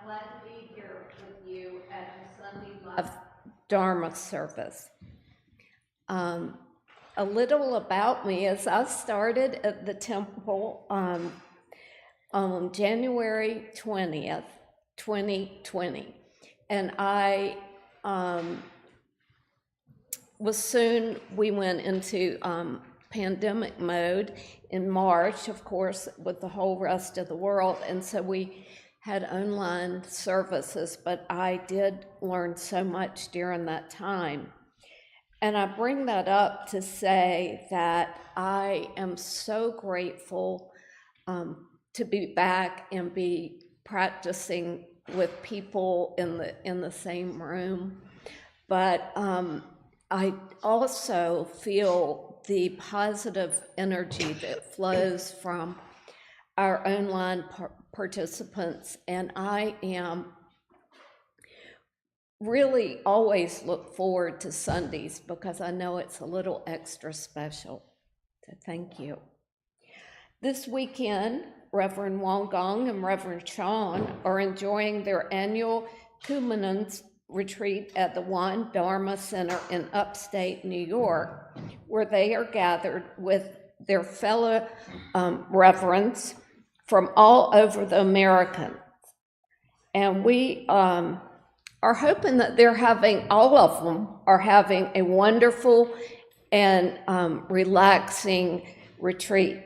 glad to be here with you at the Sunday Live Dharma service. A little about me is I started at the temple on January 20th, 2020, and we went into pandemic mode in March, of course, with the whole rest of the world, and so we had online services, but I did learn so much during that time. And I bring that up to say that I am so grateful to be back and be practicing with people in the same room. But I also feel the positive energy that flows from our online participants, and I am really always look forward to Sundays because I know it's a little extra special. So thank you. This weekend, Reverend Won Gong and Reverend Sean are enjoying their annual Kumanans retreat at the Won Dharma Center in upstate New York, where they are gathered with their fellow reverends from all over the Americas. And we are hoping that all of them are having a wonderful and relaxing retreat.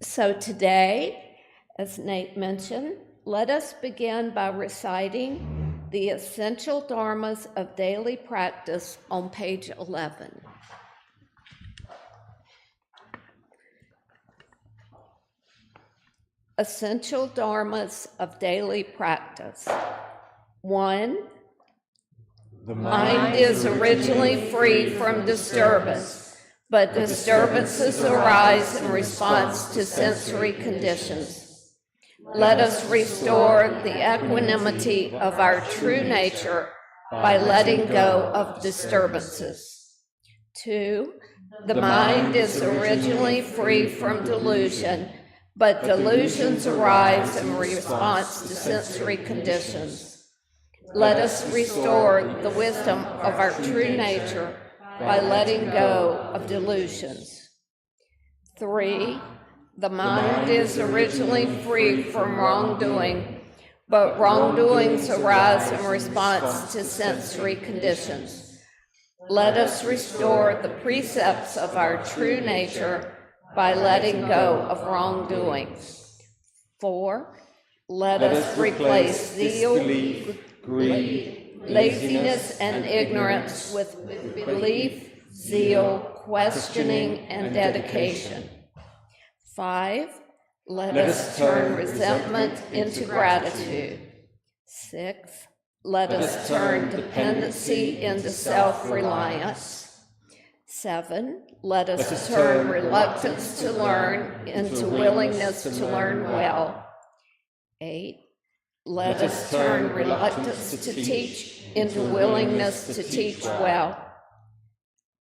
So today, as Nate mentioned, let us begin by reciting the essential dharmas of daily practice on page 11. Essential dharmas of daily practice. 1. The mind is originally free from disturbance, but disturbances arise in response to sensory conditions. Let us restore the equanimity of our true nature by letting go of disturbances. 2. The mind is originally free from delusion, but delusions arise in response to sensory conditions. Let us restore the wisdom of our true nature by letting go of delusions. 3. The mind is originally free from wrongdoing, but wrongdoings arise in response to sensory conditions. Let us restore the precepts of our true nature by letting go of wrongdoings. 4. Let us replace zeal, greed, laziness, and ignorance with belief, zeal, questioning, and dedication. 5. Let us turn resentment into gratitude. 6. Let us turn dependency into self-reliance. 7. Let us turn reluctance to learn into willingness to learn well. 8. Let us turn reluctance to teach into willingness to teach well.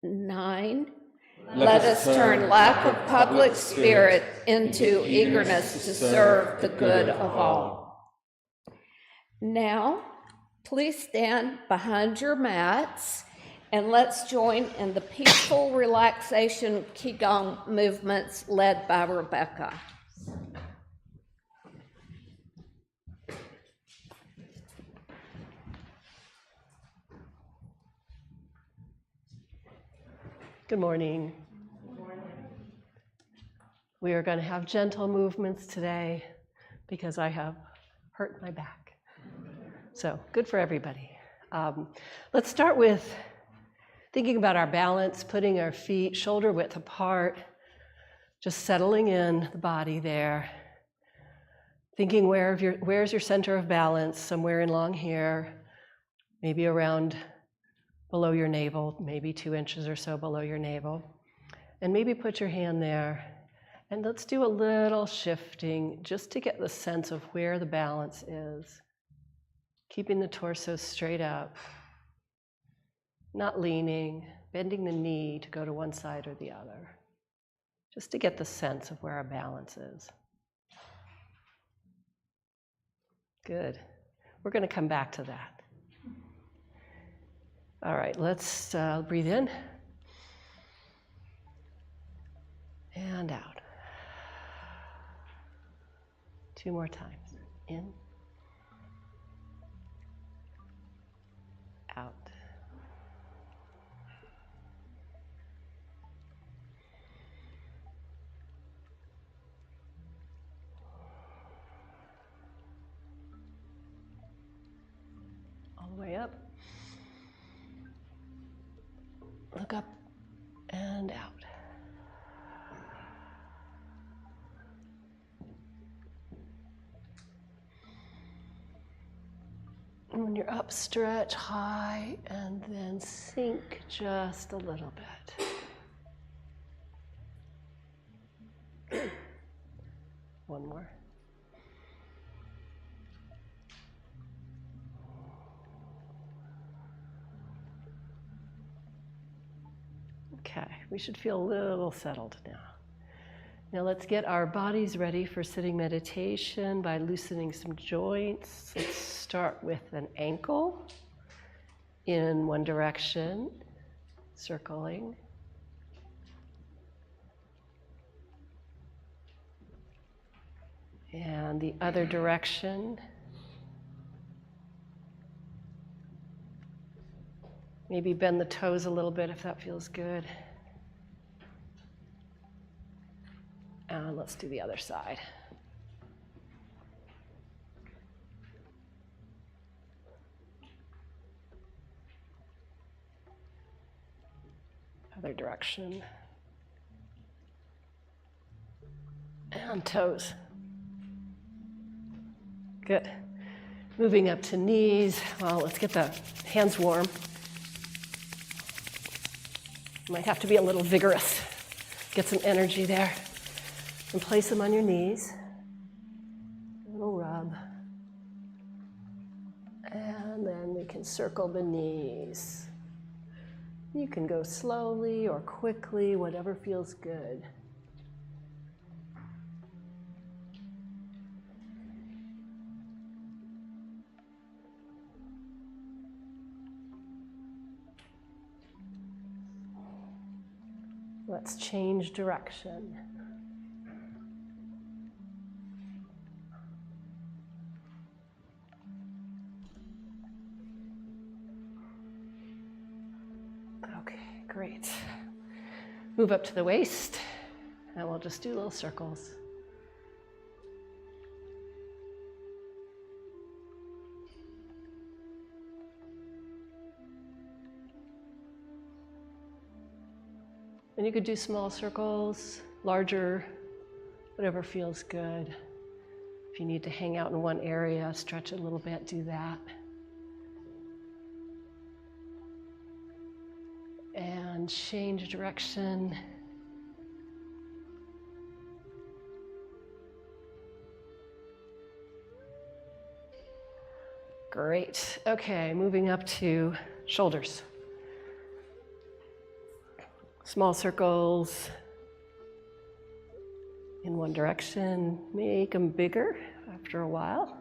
9. Let us turn lack of public spirit into eagerness to serve the good of all. Now, please stand behind your mats and let's join in the peaceful relaxation Qi Gong movements led by Rebecca. Good morning. Good morning. We are going to have gentle movements today because I have hurt my back. So good for everybody. Let's start with thinking about our balance, putting our feet shoulder width apart, just settling in the body there. Thinking where's your center of balance, somewhere in long here, maybe around below your navel, maybe 2 inches or so below your navel. And maybe put your hand there. And let's do a little shifting just to get the sense of where the balance is. Keeping the torso straight up. Not leaning, bending the knee to go to one side or the other. Just to get the sense of where our balance is. Good. We're going to come back to that. All right, let's breathe in and out. 2 more times. In, out. All the way up. Look up and out. And when you're up, stretch high and then sink just a little bit. Good. One more. Okay, we should feel a little settled now. Now let's get our bodies ready for sitting meditation by loosening some joints. Let's start with an ankle in one direction, circling. And the other direction. Maybe bend the toes a little bit if that feels good. And let's do the other side. Other direction. And toes. Good. Moving up to knees. Well, let's get the hands warm. Might have to be a little vigorous. Get some energy there. And place them on your knees. A little rub. And then we can circle the knees. You can go slowly or quickly, whatever feels good. Let's change direction. Okay, great. Move up to the waist, and we'll just do little circles. And you could do small circles, larger, whatever feels good. If you need to hang out in one area, stretch it a little bit, do that. And change direction. Great. Okay, moving up to shoulders. Small circles in one direction. Make them bigger after a while.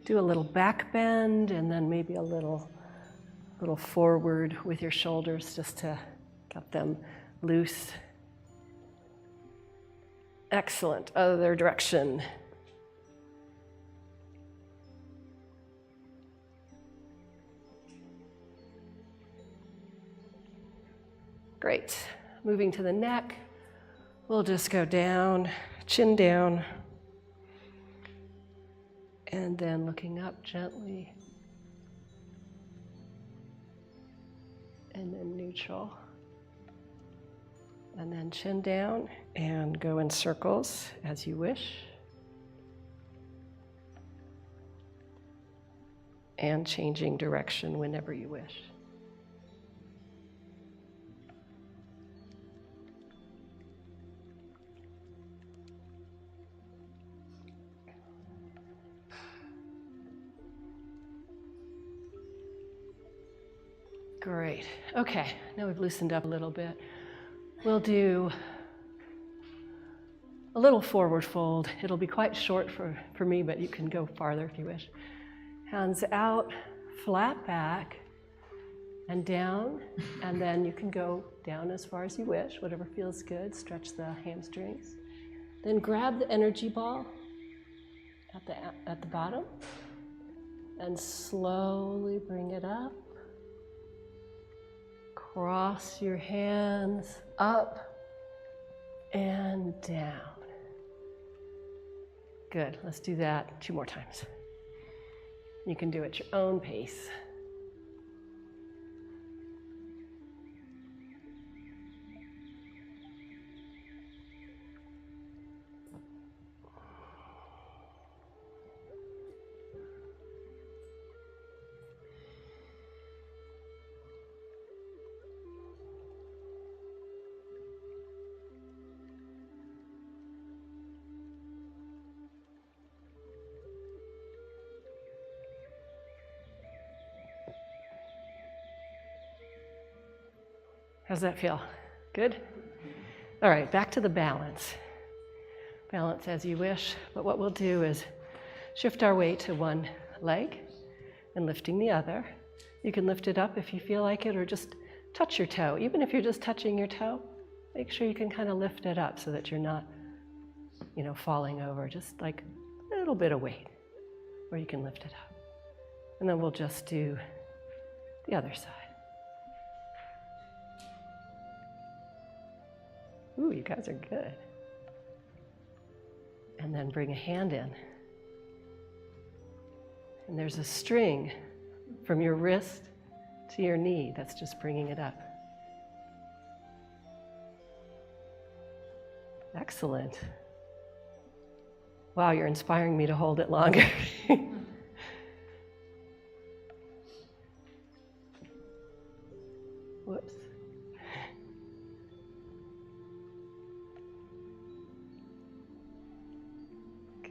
Do a little back bend and then maybe a little forward with your shoulders just to get them loose. Excellent. Other direction. Great. Moving to the neck, we'll just go down, chin down, and then looking up gently, and then neutral, and then chin down, and go in circles as you wish, and changing direction whenever you wish. Great. Okay, now we've loosened up a little bit. We'll do a little forward fold. It'll be quite short for me, but you can go farther if you wish. Hands out, flat back, and down, and then you can go down as far as you wish, whatever feels good. Stretch the hamstrings. Then grab the energy ball at the bottom, and slowly bring it up. Cross your hands up and down. Good, let's do that 2 more times. You can do it at your own pace. How's that feel? Good? All right, back to the balance. Balance as you wish, but what we'll do is shift our weight to one leg and lifting the other. You can lift it up if you feel like it, or just touch your toe. Even if you're just touching your toe, make sure you can kind of lift it up so that you're not, falling over, just like a little bit of weight, or you can lift it up. And then we'll just do the other side. Ooh, you guys are good. And then bring a hand in. And there's a string from your wrist to your knee that's just bringing it up. Excellent. Wow, you're inspiring me to hold it longer. Whoops.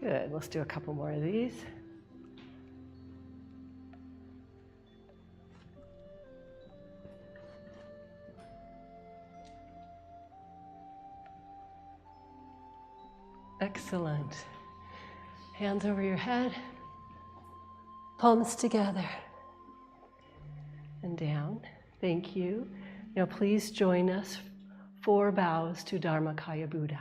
Good, let's do a couple more of these. Excellent. Hands over your head, palms together, and down. Thank you. Now please join us, 4 bows to Dharmakaya Buddha.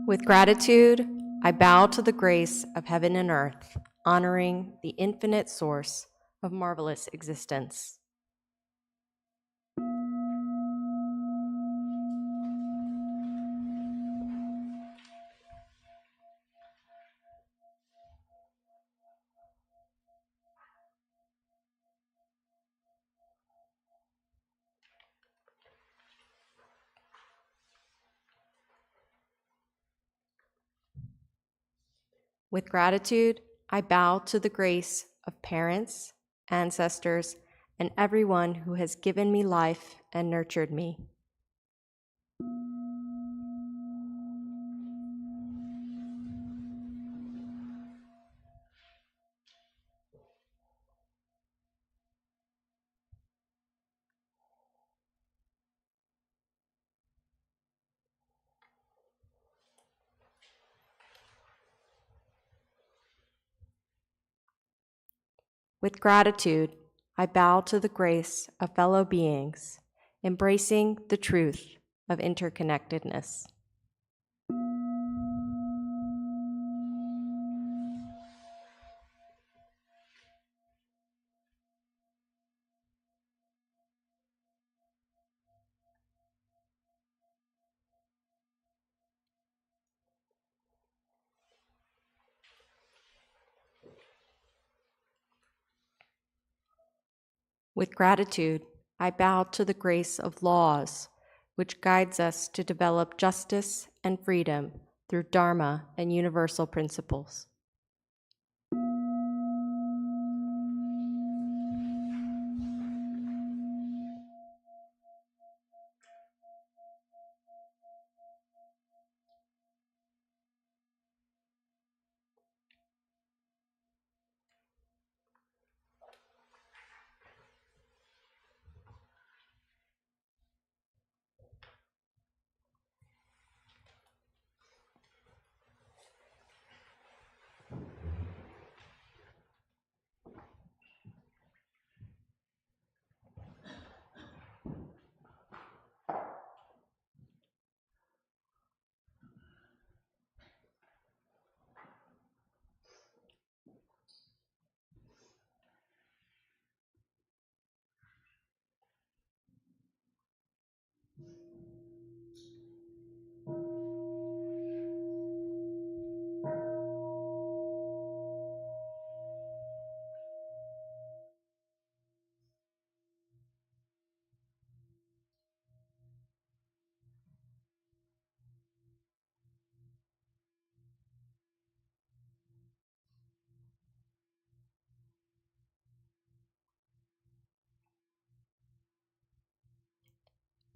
With gratitude, I bow to the grace of heaven and earth, honoring the infinite source of marvelous existence. With gratitude, I bow to the grace of parents, ancestors, and everyone who has given me life and nurtured me. With gratitude, I bow to the grace of fellow beings, embracing the truth of interconnectedness. With gratitude, I bow to the grace of laws, which guides us to develop justice and freedom through Dharma and universal principles.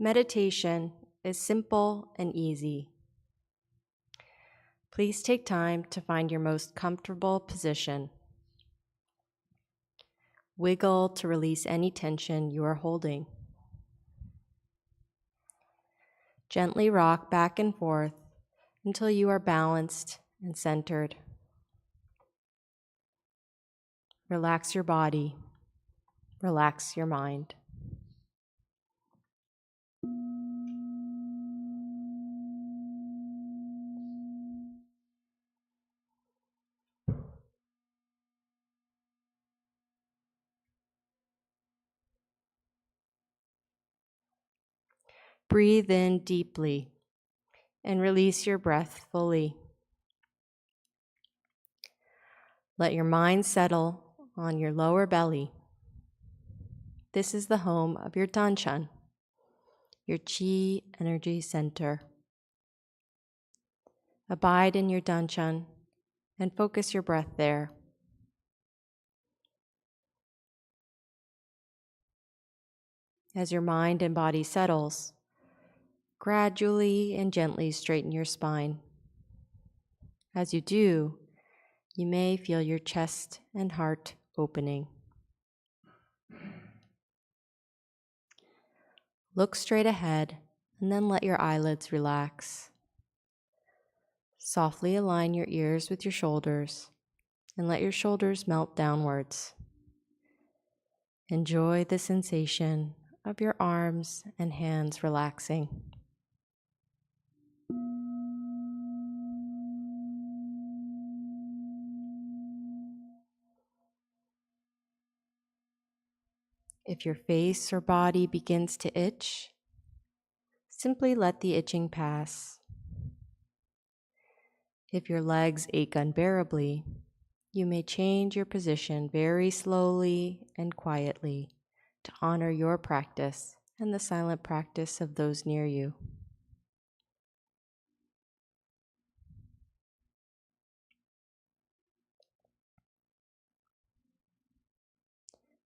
meditation is simple and easy. Please take time to find your most comfortable position. Wiggle to release any tension you are holding. Gently rock back and forth until you are balanced and centered. Relax your body. Relax your mind. Breathe in deeply and release your breath fully. Let your mind settle on your lower belly. This is the home of your Danshan, your Qi energy center. Abide in your Danshan and focus your breath there. As your mind and body settles, gradually and gently straighten your spine. As you do, you may feel your chest and heart opening. Look straight ahead and then let your eyelids relax. Softly align your ears with your shoulders and let your shoulders melt downwards. Enjoy the sensation of your arms and hands relaxing. If your face or body begins to itch, simply let the itching pass. If your legs ache unbearably, you may change your position very slowly and quietly to honor your practice and the silent practice of those near you.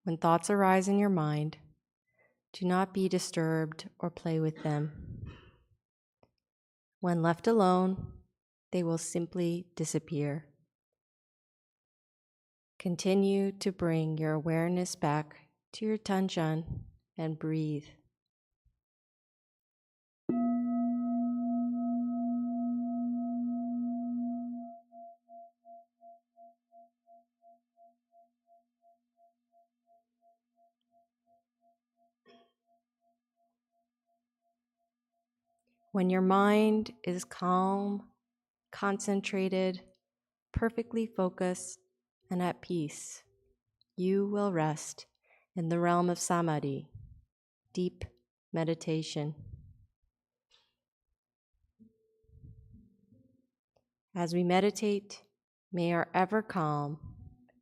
When thoughts arise in your mind, do not be disturbed or play with them. When left alone, they will simply disappear. Continue to bring your awareness back to your Danshan and breathe. When your mind is calm, concentrated, perfectly focused, and at peace, you will rest in the realm of samadhi, deep meditation. As we meditate, may our ever calm,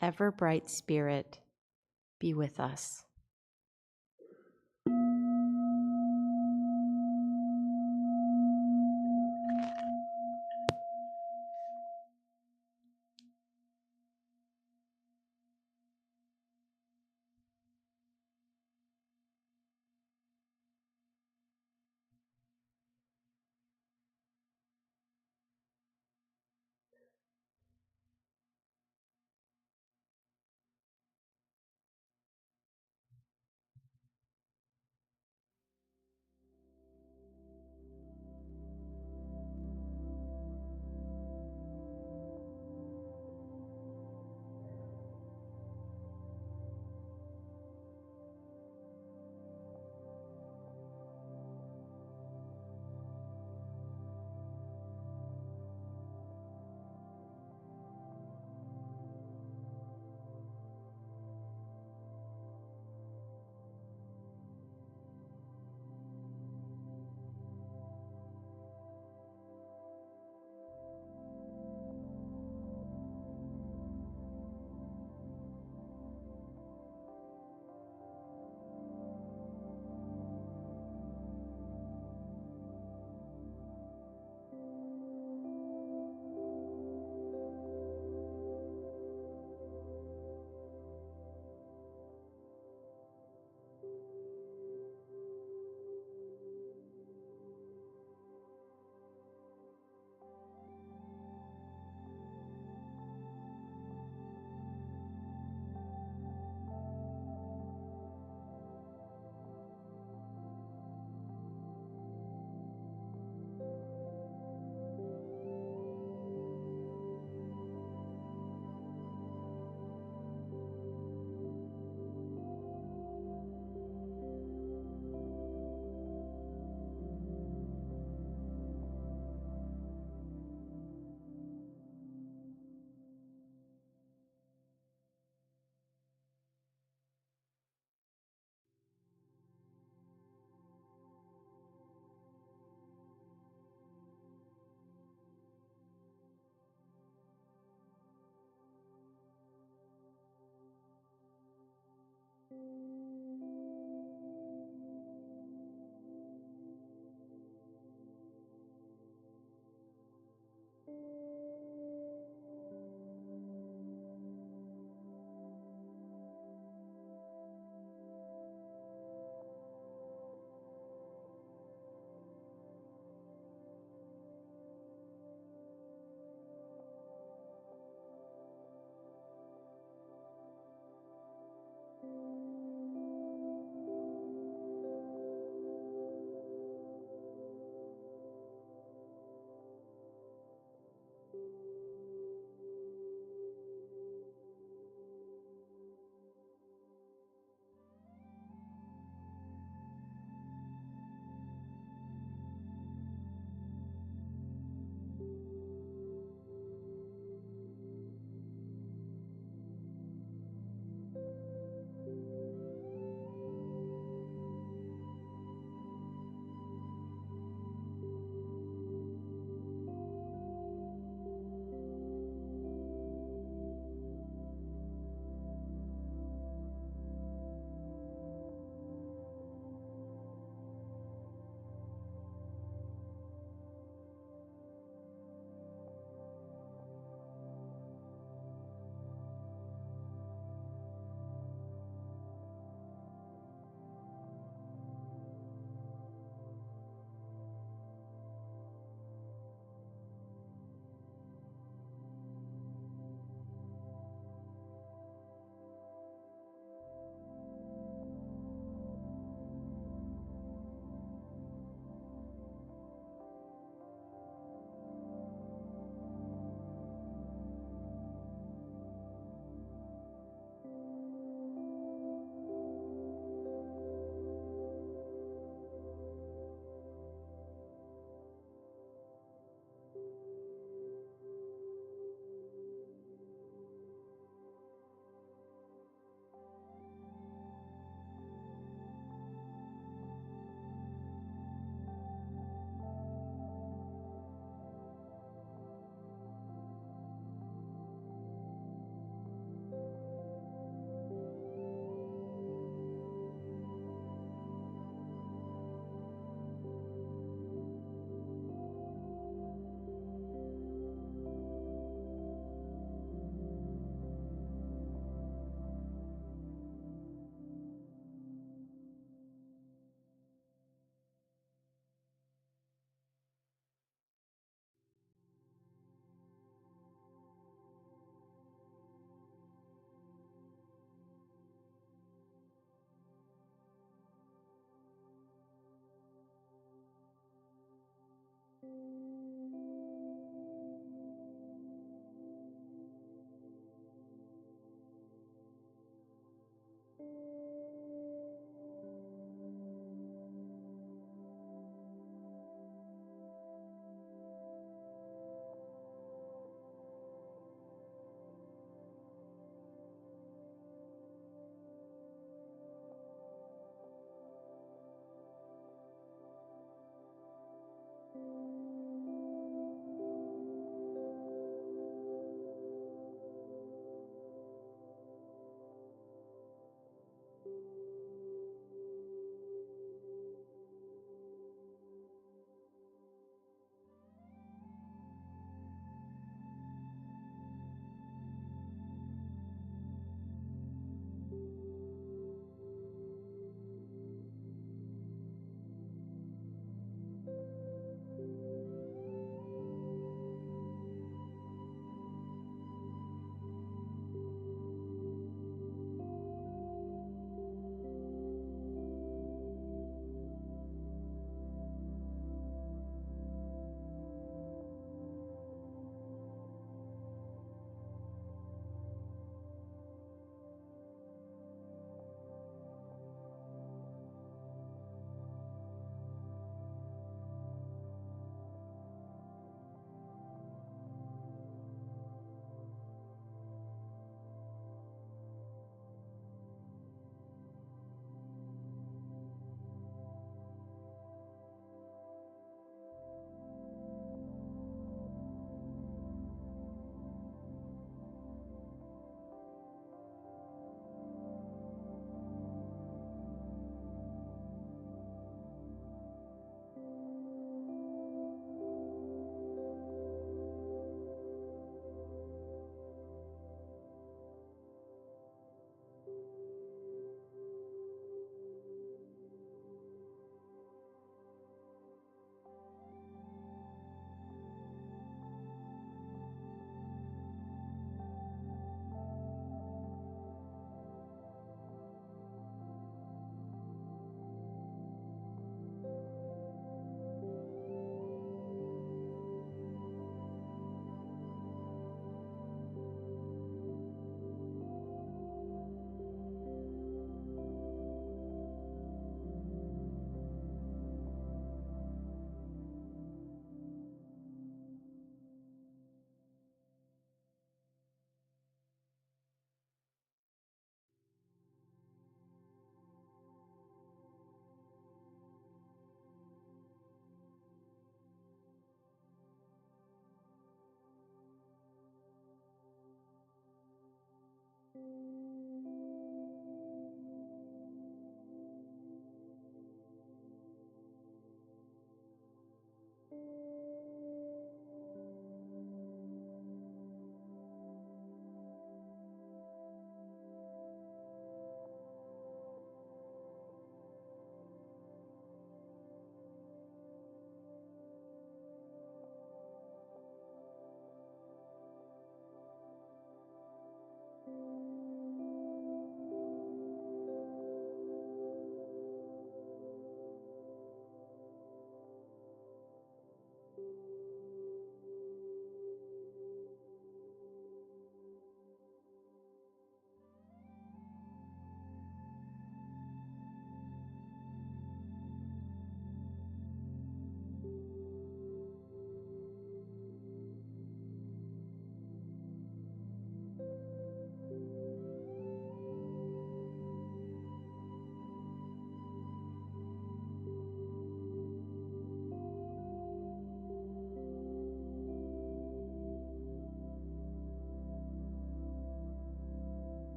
ever bright spirit be with us.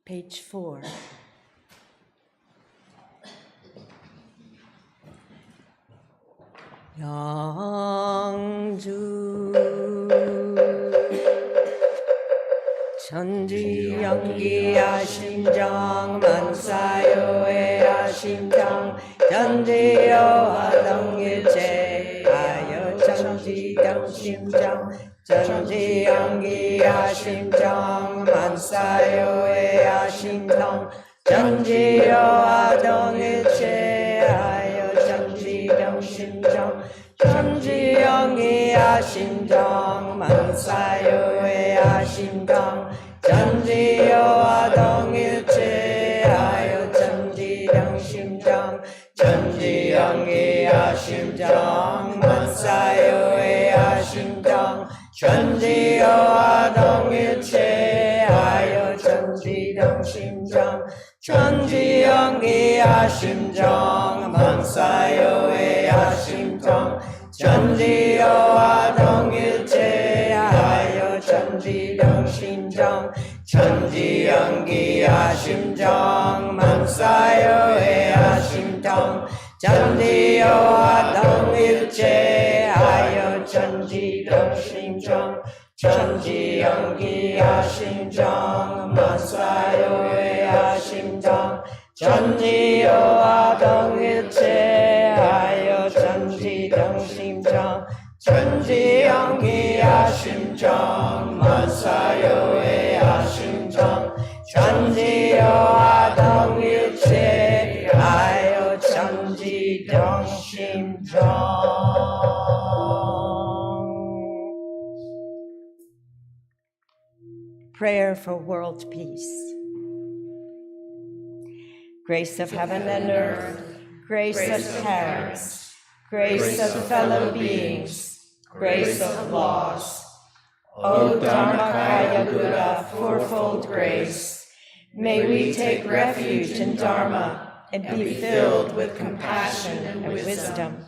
Page 4. 양주 천지연기야 심정 만사요해야 심정 전지여와 동일체하여 천지등 심정 전지연기야 심정 만사요해야 심정 전지여와 동일체하여 천지등 심정 천지영이야 심정 만사요해야 심정 전지여와 동일체하여 천지등 심정 천지영이야 심정 만사요해야 심정 천지여와 동일체하여 천지등 심정 천지영이야 심정 만사요해야 심정 천지여와 동일체하여 천지등 심정 천지연기야 심정 만사요해야 심정 천지여와 동일체하여 천지등 심정 천지연기야 심정 만사요해야 심정 천지여와 동일체하여 천지등 심정 천지연기야 심정 만사요해야 심정 천지여와 동일체하여 천지등 심정. Prayer for world peace. Grace of heaven and earth, grace of parents, grace of fellow beings, grace of laws. O Dharmakaya Buddha, fourfold grace, may we take refuge in Dharma and be filled with compassion and wisdom.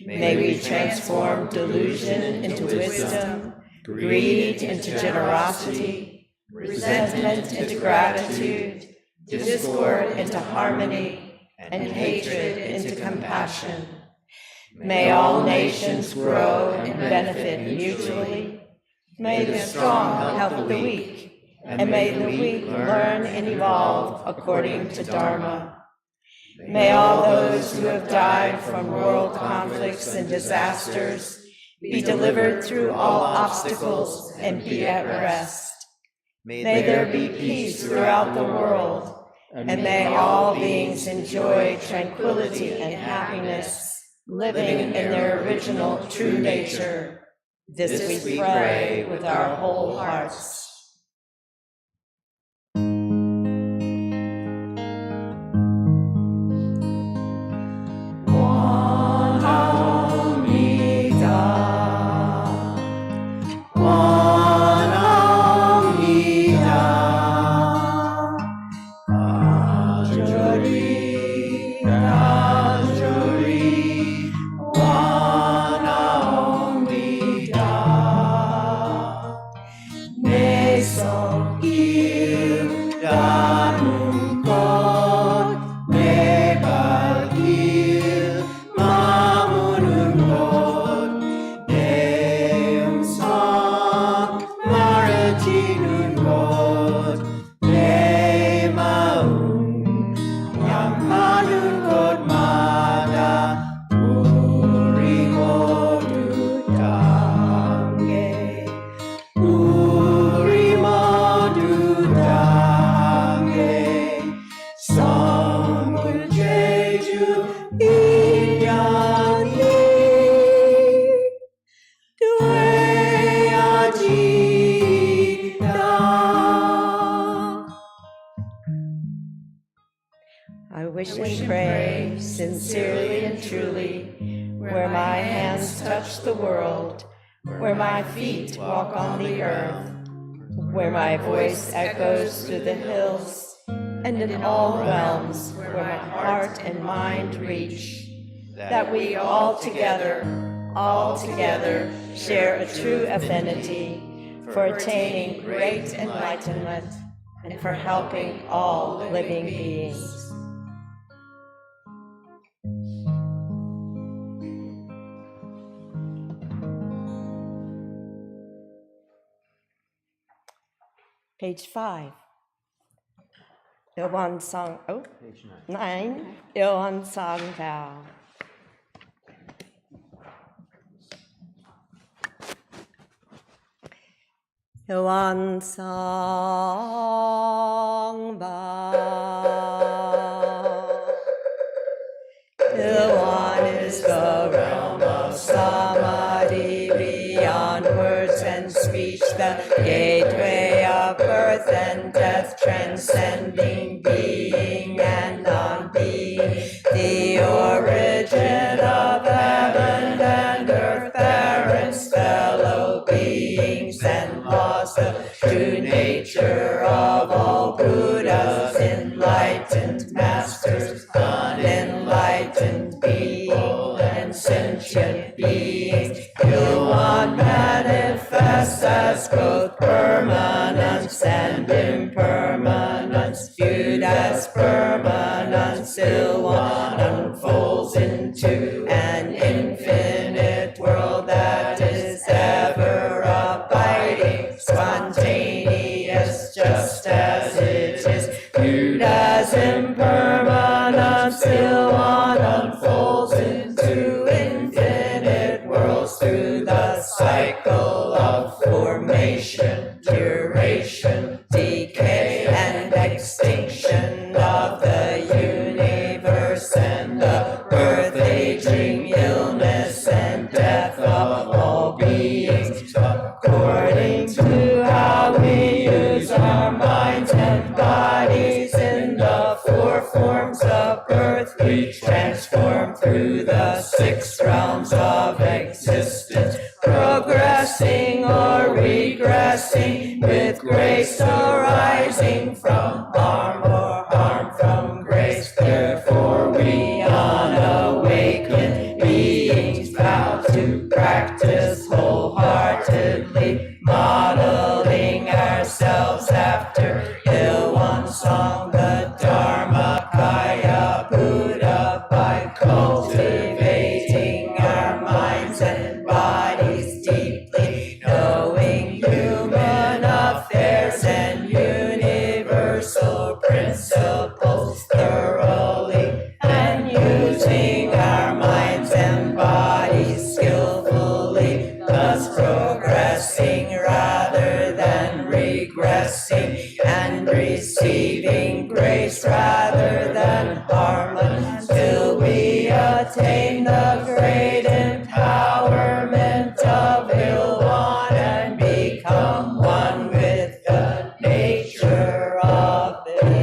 May we transform delusion into wisdom, greed into generosity, resentment into gratitude, discord into harmony, and hatred into compassion. May all nations grow and benefit mutually. May the strong help the weak, and may the weak learn and evolve according to Dharma. May all those who have died from world conflicts and disasters be delivered through all obstacles and be at rest. May there be peace throughout the world, and may all beings enjoy tranquility and happiness, living in their original true nature. This we pray with our whole hearts. I wish and pray, sincerely and truly, where my hands touch the world, where my feet walk on the earth, where my voice echoes through the hills, and in all realms where my heart and mind reach, that we all together share a true affinity for attaining great enlightenment and for helping all living beings. Page 5. Ilwan Song, Page 9. Ilwan Song vow. Ilwan Song vow. Ilwan is the realm of samadhi, beyond words and speech, the gateway of birth and death, transcending being and non-being, the origin of heaven and earth, parents, fellow beings, and laws, the true nature of all Buddhas, enlightened masters, unenlightened people, and sentient beings. Ilwan manifests as both permanence and impermanence, viewed as permanence. Ilwan unfolds into an infinite world that is ever abiding, spontaneous, just as it is, viewed as impermanence. Ilwan unfolds into infinite worlds through the cycle of formation, duration, decay, and extinction of the universe, and the birth, aging, illness, and death of all beings, according to how we use our minds and bodies. In the 4 forms of birth, we transform through the 6 realms of existence, progressing or regressing, with grace arising from harm or harm from grace. Therefore we unawakened beings vow to practice wholeheartedly, modeling ourselves after Ilwan Song, the Dharmakaya Buddha, by cultivating our minds and bodies deeply, knowing human affairs and universal principles thoroughly, and using our minds and bodies skillfully, thus progressing rather than regressing, and receiving grace rather than harm, until we attain the great empowerment of Ilwan and become one with the nature of Ilwan.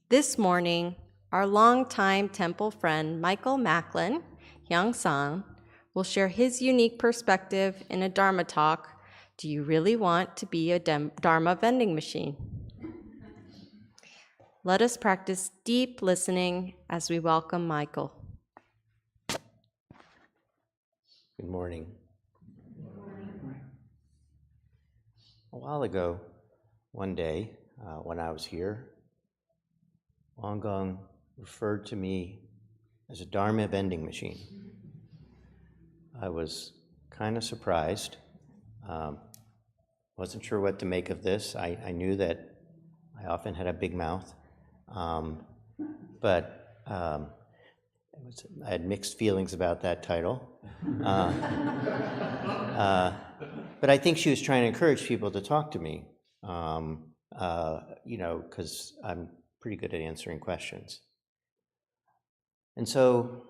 This morning, our longtime temple friend Michael Macklin, Young-san, will share his unique perspective in a Dharma Talk, Do You Really Want to Be a Dharma Vending Machine? Let us practice deep listening as we welcome Michael. Good morning. A while ago, one day, when I was here, Won referred to me as a Dharma vending machine. I was kind of surprised. Wasn't sure what to make of this. I knew that I often had a big mouth, but I had mixed feelings about that title. But I think she was trying to encourage people to talk to me, because I'm pretty good at answering questions. And so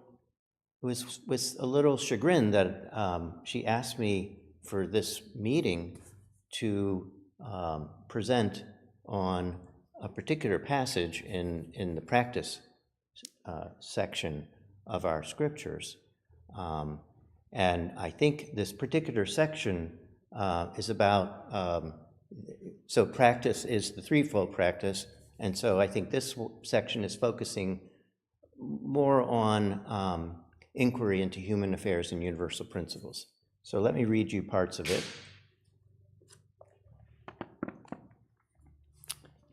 it was with a little chagrin that she asked me for this meeting to present on a particular passage in the practice section of our scriptures. And I think this particular section is about, so practice is the threefold practice, and so I think this section is focusing more on inquiry into human affairs and universal principles. So let me read you parts of it.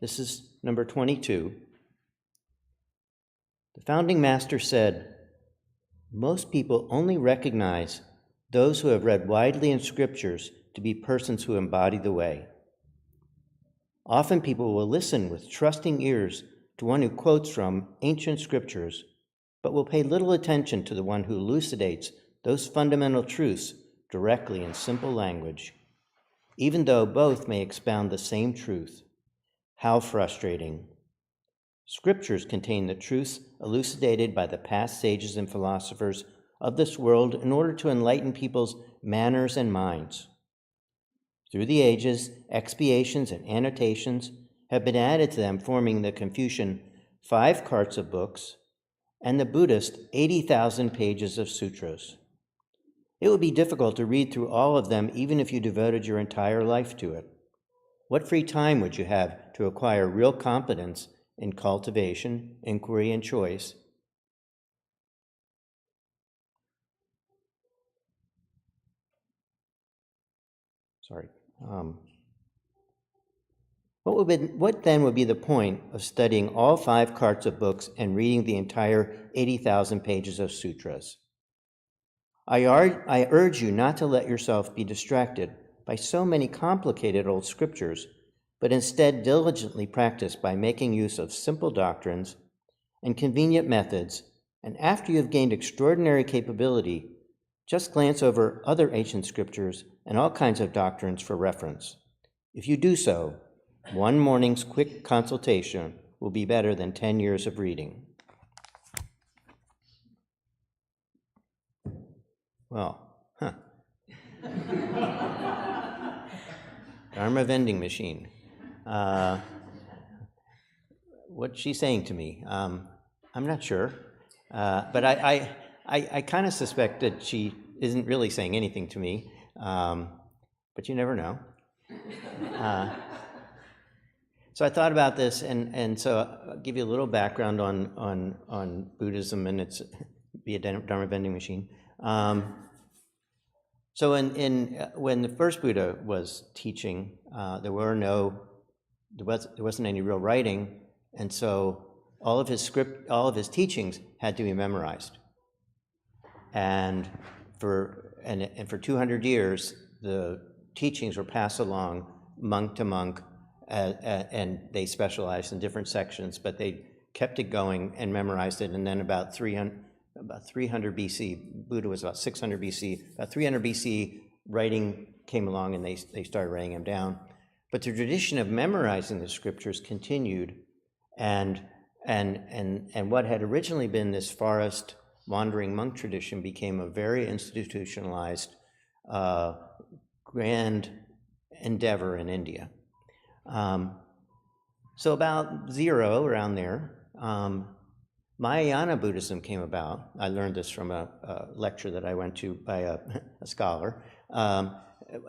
This is number 22. The founding master said, "Most people only recognize those who have read widely in scriptures to be persons who embody the way. Often people will listen with trusting ears to one who quotes from ancient scriptures, but will pay little attention to the one who elucidates those fundamental truths directly in simple language, even though both may expound the same truth. How frustrating. Scriptures contain the truths elucidated by the past sages and philosophers of this world in order to enlighten people's manners and minds. Through the ages, expiations and annotations have been added to them, forming the Confucian 5 carts of books and the Buddhist 80,000 pages of sutras. It would be difficult to read through all of them even if you devoted your entire life to it. What free time would you have to acquire real competence in cultivation, inquiry, and choice? What then would be the point of studying all 5 carts of books and reading the entire 80,000 pages of sutras? I urge you not to let yourself be distracted by so many complicated old scriptures, but instead diligently practice by making use of simple doctrines and convenient methods, and after you have gained extraordinary capability, just glance over other ancient scriptures and all kinds of doctrines for reference. If you do so, one morning's quick consultation will be better than 10 years of reading." Well, Dharma vending machine. What's she saying to me? I'm not sure, but I kind of suspect that she isn't really saying anything to me, but you never know. So I thought about this, and so I'll give you a little background on Buddhism and its be a Dharma vending machine. So when the first Buddha was teaching, there wasn't any real writing, and so all of his teachings had to be memorized. And for 200 years, the teachings were passed along monk to monk, and they specialized in different sections, but they kept it going and memorized it. And then about 300 BC, Buddha was about 600 BC, about 300 BC, writing came along and they started writing them down. But the tradition of memorizing the scriptures continued, and what had originally been this forest wandering monk tradition became a very institutionalized, grand endeavor in India. So about 0, around there, Mahayana Buddhism came about. I learned this from a lecture that I went to by a scholar.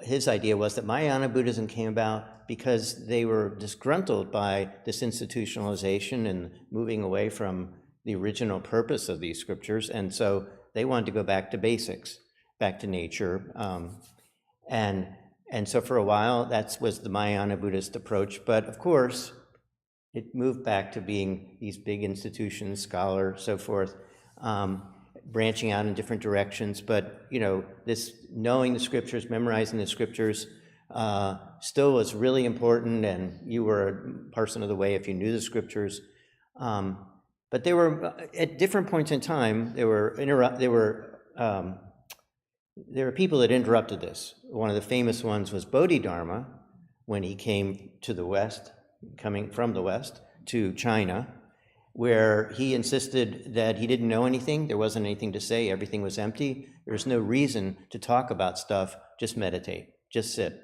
His idea was that Mahayana Buddhism came about because they were disgruntled by this institutionalization and moving away from the original purpose of these scriptures, and so they wanted to go back to basics, back to nature, and so for a while that was the Mahayana Buddhist approach. But of course, it moved back to being these big institutions, scholar, so forth, branching out in different directions. But, you know, this knowing the scriptures, memorizing the scriptures, still was really important, and you were a person of the way if you knew the scriptures. But there were, at different points in time, there were people that interrupted this. One of the famous ones was Bodhidharma, when he came to the West, coming from the West to China, where he insisted that he didn't know anything, there wasn't anything to say, everything was empty, there's no reason to talk about stuff, just meditate, just sit.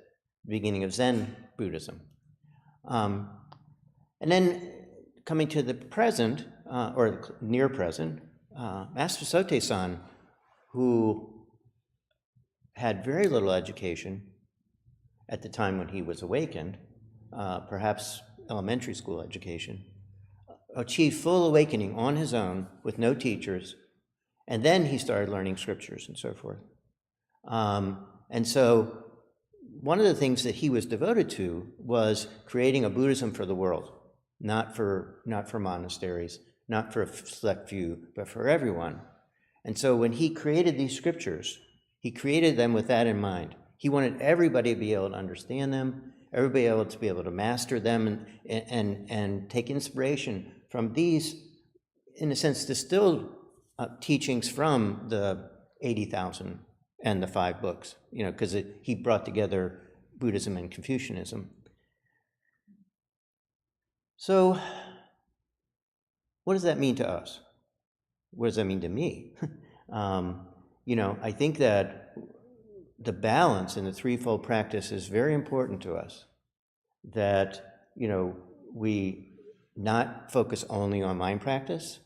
Beginning of Zen Buddhism. And then coming to the present, or near present, Master Sote-san, who had very little education at the time when he was awakened, perhaps elementary school education, achieved full awakening on his own with no teachers, and then he started learning scriptures and so forth. And so one of the things that he was devoted to was creating a Buddhism for the world, not for monasteries, not for a select few, but for everyone. And so when he created these scriptures, he created them with that in mind. He wanted everybody to be able to understand them, everybody able to be able to master them and take inspiration from these, in a sense, distilled teachings from the 80,000 and the 5 books, you know, because he brought together Buddhism and Confucianism. So what does that mean to us? What does that mean to me? You know, I think that the balance in the threefold practice is very important to us. That, you know, we not focus only on mind practice,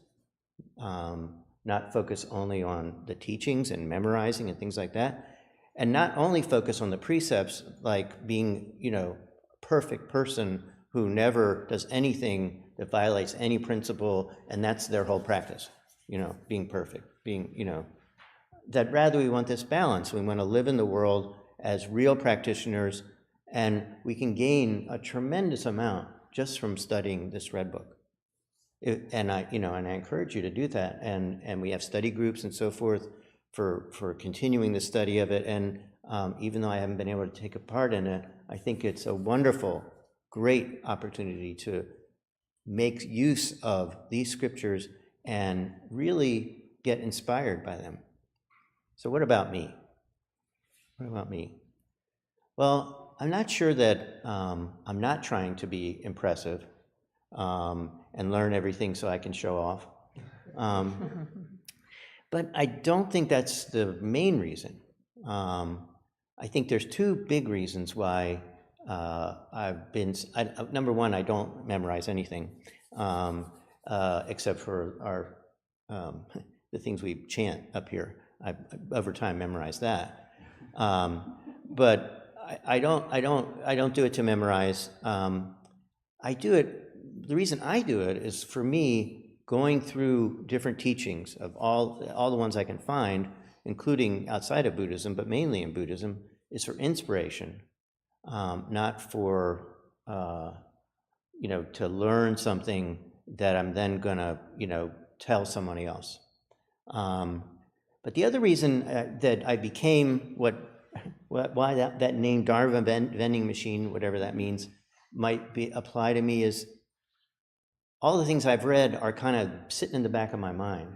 not focus only on the teachings and memorizing and things like that, and not only focus on the precepts like being, you know, a perfect person who never does anything that violates any principle, and that's their whole practice, you know, being perfect, being, you know, that rather we want this balance. We want to live in the world as real practitioners, and we can gain a tremendous amount just from studying this Red Book. And I encourage you to do that. And we have study groups and so forth for continuing the study of it. And even though I haven't been able to take a part in it, I think it's a wonderful, great opportunity to make use of these scriptures and really get inspired by them. So what about me? What about me? Well, I'm not sure that I'm not trying to be impressive and learn everything so I can show off. But I don't think that's the main reason. I think there's 2 big reasons why number one, I don't memorize anything except for our the things we chant up here. I've over time memorized that, but I don't do it to memorize. I do it. The reason I do it is for me going through different teachings of all the ones I can find, including outside of Buddhism, but mainly in Buddhism, is for inspiration, not for to learn something that I'm then gonna tell somebody else. But the other reason that I became why that name Dharma vending machine, whatever that means, might apply to me is all the things I've read are kind of sitting in the back of my mind.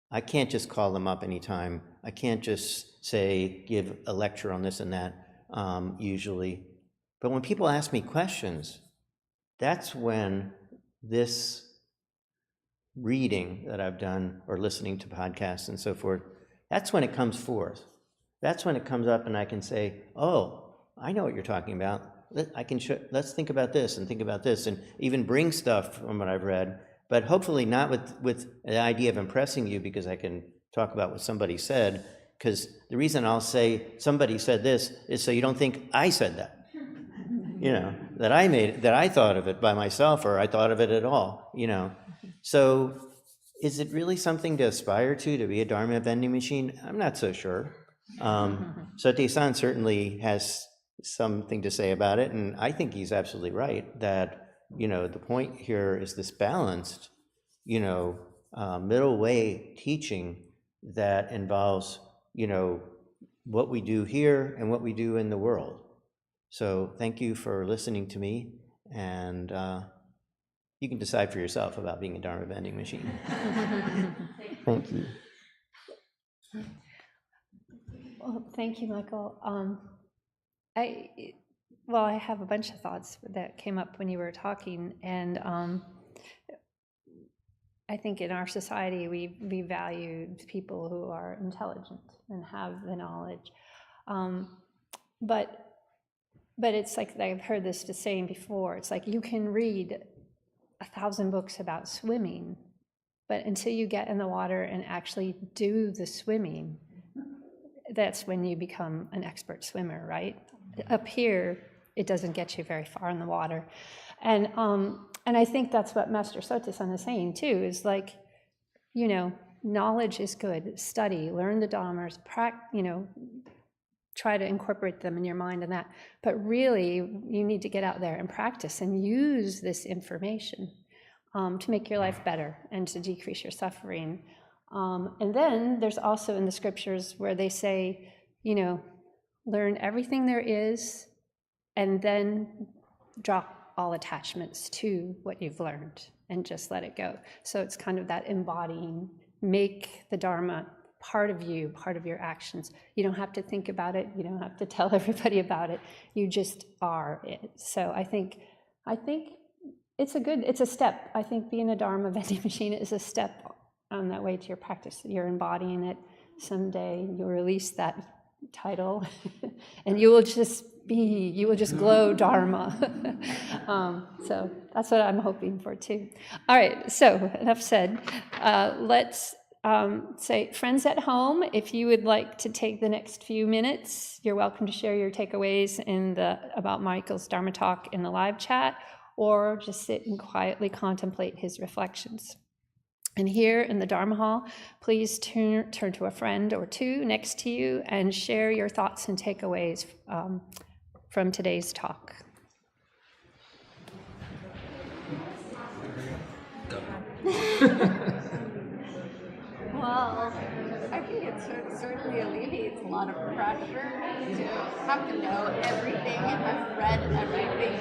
I can't just call them up anytime. I can't just say, give a lecture on this and that, usually. But when people ask me questions, that's when this reading that I've done or listening to podcasts and so forth, that's when it comes forth. That's when it comes up and I can say, oh, I know what you're talking about. Let's think about this and think about this, and even bring stuff from what I've read, but hopefully not with the idea of impressing you because I can talk about what somebody said, because the reason I'll say somebody said this is so you don't think I said that. That I thought of it by myself, or I thought of it at all, So is it really something to aspire to be a Dharma vending machine? I'm not so sure. Sote-san certainly has something to say about it, and I think he's absolutely right that the point here is this balanced, middle way teaching that involves, what we do here and what we do in the world. So thank you for listening to me, and you can decide for yourself about being a Dharma vending machine. Thank you. Well, thank you, Michael. I have a bunch of thoughts that came up when you were talking, and I think in our society we value people who are intelligent and have the knowledge, but it's like I've heard this saying before. It's like you can read 1,000 books about swimming, but until you get in the water and actually do the swimming, that's when you become an expert swimmer, right? Up here, it doesn't get you very far in the water. And I think that's what Master Sotasan is saying too, is like, knowledge is good. Study, learn the Dhammas, try to incorporate them in your mind and that. But really, you need to get out there and practice and use this information to make your life better and to decrease your suffering. And then there's also in the scriptures where they say, learn everything there is and then drop all attachments to what you've learned and just let it go. So it's kind of that embodying, make the Dharma part of you, part of your actions. You don't have to think about it. You don't have to tell everybody about it. You just are it. So I think it's a step. I think being a Dharma vending machine is a step on that way to your practice. You're embodying it. Someday you'll release that title and you will just glow Dharma. So that's what I'm hoping for too. All right, so enough said. Let's say, friends at home, if you would like to take the next few minutes, you're welcome to share your takeaways about Michael's Dharma Talk in the live chat, or just sit and quietly contemplate his reflections. And here in the Dharma Hall, please turn to a friend or two next to you and share your thoughts and takeaways from today's talk. Well, I think it certainly alleviates a lot of pressure to have to know everything and have read everything.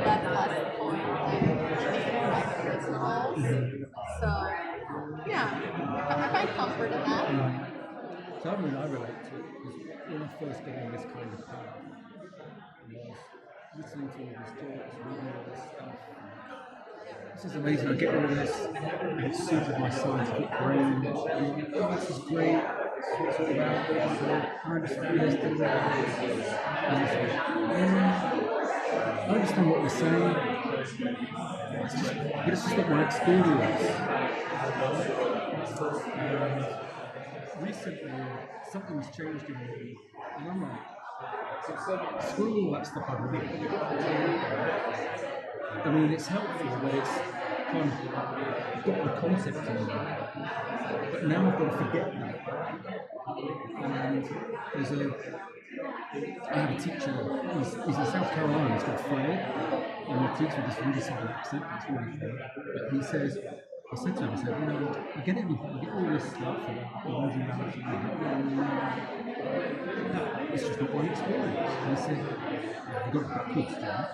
That's less the point than my principles. So, yeah, I find comfort in that. So I relate to it because when I first got on this kind of path, I was listening to all these talks, reading all this stuff. This is amazing. I get all this, and it suited my scientific brain. Oh, this is great. What's it about? So I understand this, do that. And it's like, I understand what you're saying, but it's just not my experience. Recently, something's changed in me, and I'm like, screw all that stuff I've read. I mean, it's helpful, but it's kind of got the concept in there. But now I've got to forget that. And I have a teacher, he's in South Carolina, he's got Fred, and he teaches with this really simple accent, it's really fun. But he says, I said to him, you get everything, you get all this stuff about originality, it's just not my experience. And he said, you've got it backwards, John.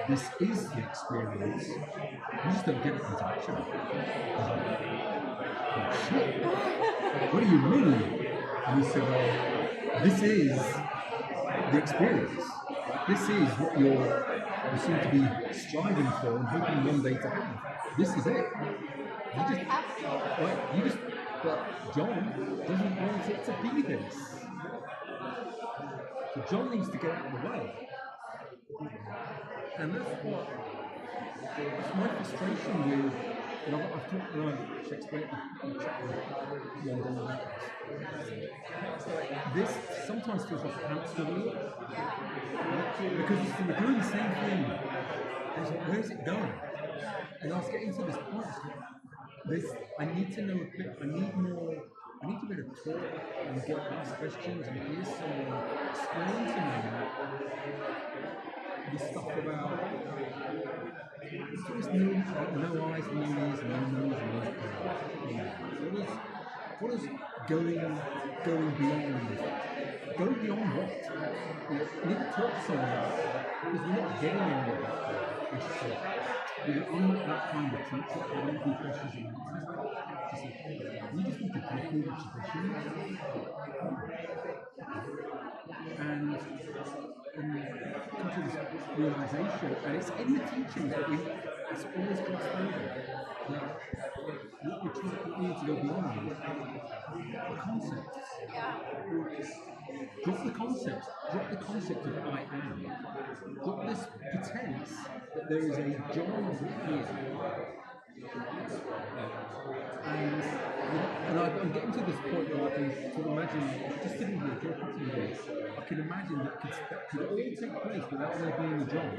This is the experience. You just don't get it until it's shown. Oh shit. What do you mean? And he said, this is the experience. This is what you seem to be striving for and hoping one day to have. This is it. But John doesn't want it to be this. So John needs to get out of the way. And that's my frustration with, I've talked to Shakespeare, I've chat with Won Buddhist. This sometimes feels like a hamster wheel, because we're doing the same thing. And it's like, where's it going? And I was getting to this point, I need to know a bit, I need to be able to talk and get asked questions and hear someone explain to me the stuff about it's no eyes, no ears, no nose, no nose. What is going beyond? Going beyond what? We need to talk to someone about it, because we're not getting anywhere. I'm not that kind of teacher. I don't do questions and answers. You just need to grapple with traditions and come to this realization, and it's in the teachings that it's always God's favour. What we need to go beyond the concepts. Drop the concepts. Drop the concept of I am. Drop this pretense that there is a John here. And I'm getting to this point where I can imagine, just sitting here talking to you, I can imagine that could all take place without there being a John.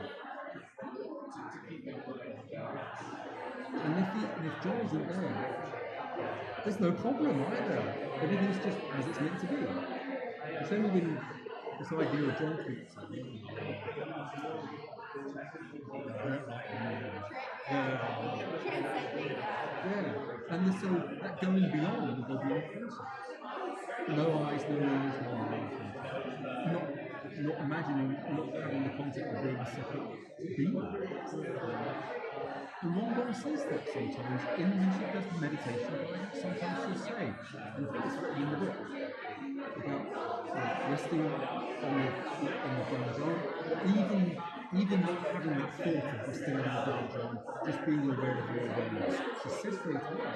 And if John isn't there, there's no problem either. Everything's just as it's meant to be. It's only when this idea of John creeps in. And so that going beyond will go beyond concept. No eyes, no ears, no eyes. Not imagining, not having the concept of being a separate being. And Won Buddhist says that sometimes in when she does the meditation, sometimes she'll say, and I think it's written in the book, about resting on the Dharma, even not having that thought of resting on the Dharma, just being aware of your awareness. She says very clearly,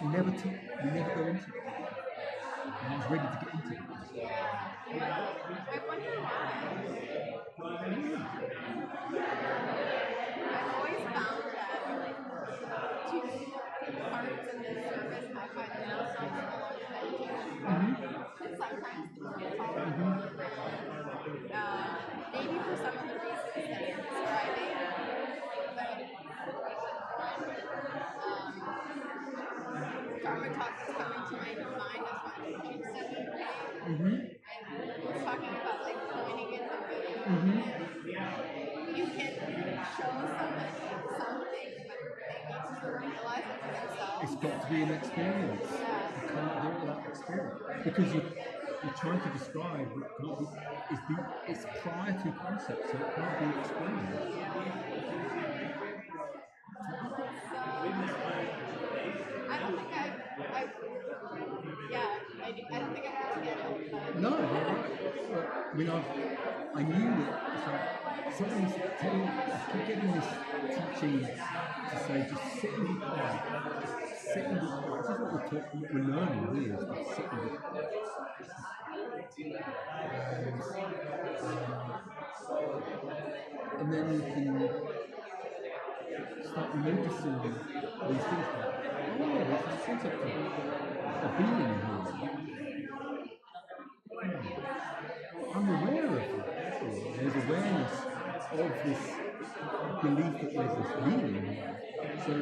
we never go into it. And I was ready to get into it. I wonder why. I've always found that two parts in this service, I find the most helpful are the meditation and sometimes the protocol. Maybe for some of the reasons that you're describing, Dharma Talk is coming to my mind as my teaching study. And was talking about like pointing in the room. You can show somebody something, but they need to realize it for themselves. It's got to be an experience. You can't do it without experience. Because you're trying to describe what can't be, it's prior to concept, so it can't be explained. I don't think I don't think I ever get it. No, you're right. I mean, I knew that something's telling, I keep getting this teaching to say, just sit and be quiet. Sit and be quiet. This is what we're learning here, is that sit and be quiet. And then you can start noticing these things like, there's a concept of being here. I'm aware of it. There's awareness of this belief that there's this being here. So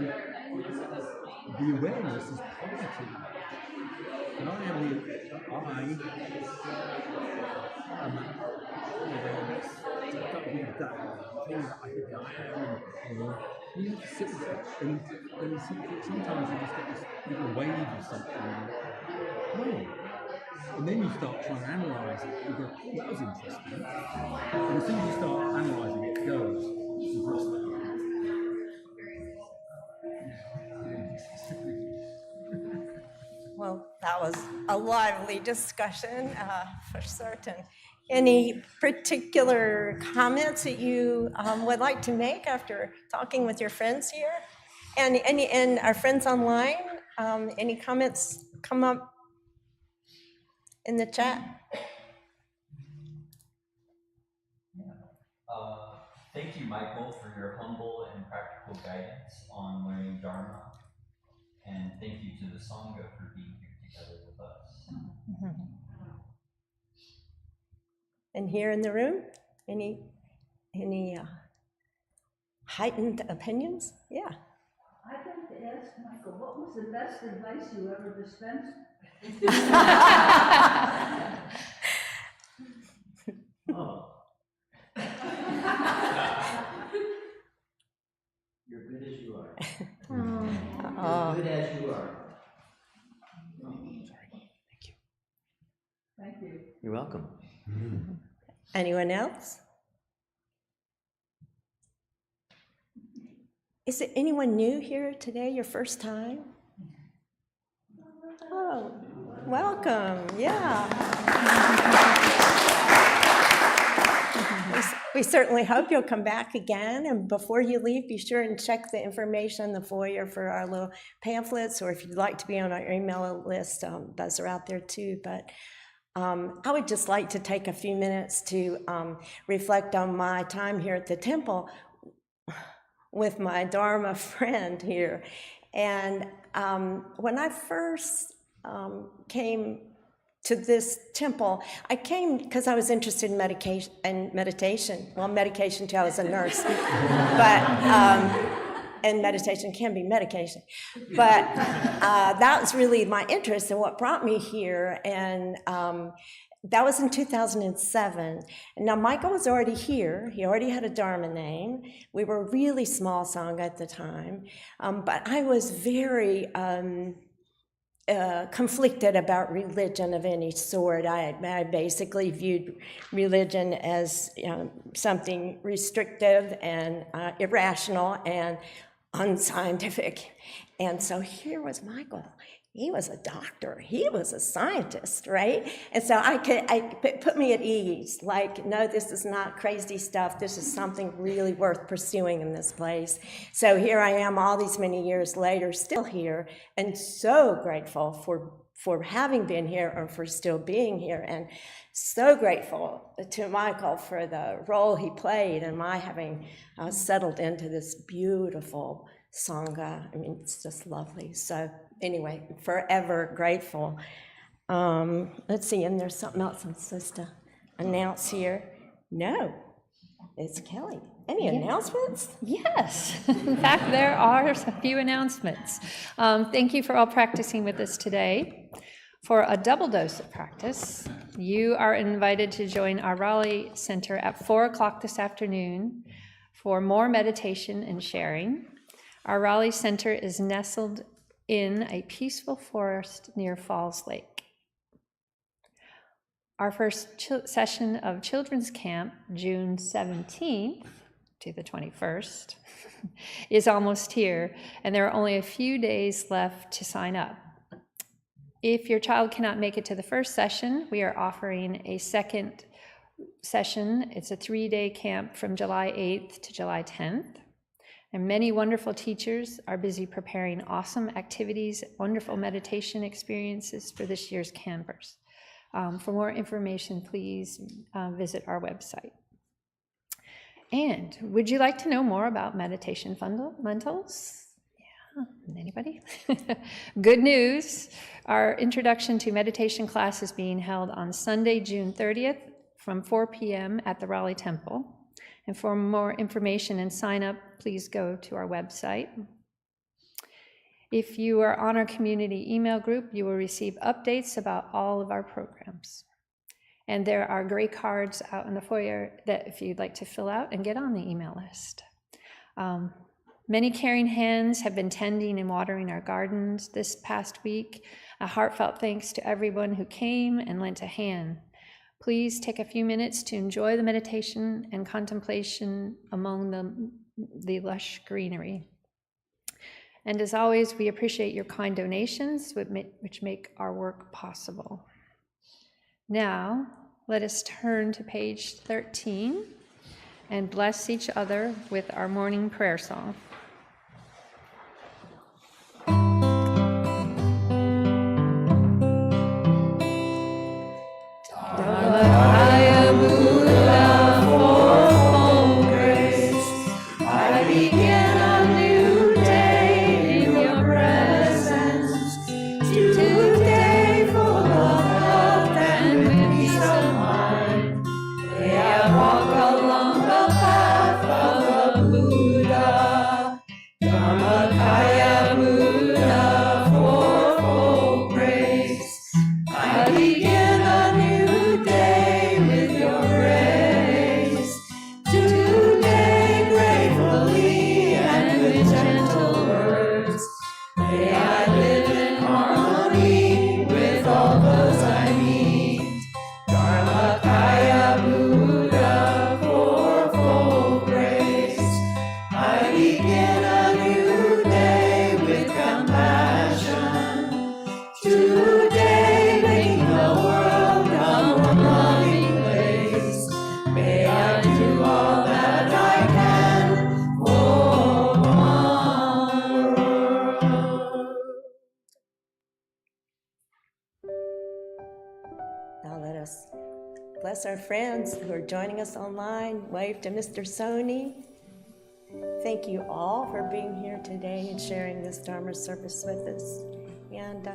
the awareness is prior to that. And I am awareness of that thing that I think I am. You have to sit with it, and sometimes you just get this little wave of something. And then you start trying to analyse it. You go, that was interesting. And as soon as you start analysing it, it goes. Well, that was a lively discussion, for certain. Any particular comments that you would like to make after talking with your friends here? And our friends online, any comments come up in the chat? Thank you, Michael, for your humble and practical guidance on learning Dharma. And thank you to the Sangha for being here together with us. And here in the room, any heightened opinions? Yeah. I'd like to ask Michael, what was the best advice you ever dispensed? Oh. You're welcome. Anyone else? Is it anyone new here today, your first time? Oh, welcome, yeah. We certainly hope you'll come back again, and before you leave, be sure and check the information in the foyer for our little pamphlets, or if you'd like to be on our email list, those are out there too. But I would just like to take a few minutes to reflect on my time here at the temple with my Dharma friend here. And when I first came to this temple, I came because I was interested in meditation. Well, medication too, I was a nurse. And meditation can be medication. But that was really my interest and what brought me here. And that was in 2007. And now Michael was already here. He already had a Dharma name. We were a really small Sangha at the time. But I was very conflicted about religion of any sort. I basically viewed religion as something restrictive and irrational and unscientific. And so here was Michael. He was a doctor. He was a scientist, right? And so it put me at ease. Like, no, this is not crazy stuff. This is something really worth pursuing in this place. So here I am all these many years later, still here, and so grateful for having been here or for still being here. And so grateful to Michael for the role he played in my having settled into this beautiful Sangha. I mean, it's just lovely. So anyway, forever grateful. Let's see, and there's something else I'm supposed to announce here. No, it's Kelly. Any announcements? Yes. In fact, there are a few announcements. Thank you for all practicing with us today. For a double dose of practice, you are invited to join our Raleigh Center at 4 o'clock this afternoon for more meditation and sharing. Our Raleigh Center is nestled in a peaceful forest near Falls Lake. Our first session of Children's Camp, June 17th to the 21st, is almost here, and there are only a few days left to sign up. If your child cannot make it to the first session, we are offering a second session. It's a 3-day camp from July 8th to July 10th. And many wonderful teachers are busy preparing awesome activities, wonderful meditation experiences for this year's campers. For more information, please visit our website. And would you like to know more about meditation fundamentals? Yeah, anybody? Good news, our introduction to meditation class is being held on Sunday, June 30th from 4 p.m. at the Raleigh Temple. And for more information and sign up, please go to our website. If you are on our community email group, you will receive updates about all of our programs. And there are gray cards out in the foyer that if you'd like to fill out and get on the email list. Many caring hands have been tending and watering our gardens this past week. A heartfelt thanks to everyone who came and lent a hand. Please take a few minutes to enjoy the meditation and contemplation among the lush greenery. And as always, we appreciate your kind donations, which make our work possible. Now, let us turn to page 13 and bless each other with our morning prayer song. Walk along the path of the Buddha. Now let us bless our friends who are joining us online. Wave to Mr. Sony. Thank you all for being here today and sharing this Dharma service with us. And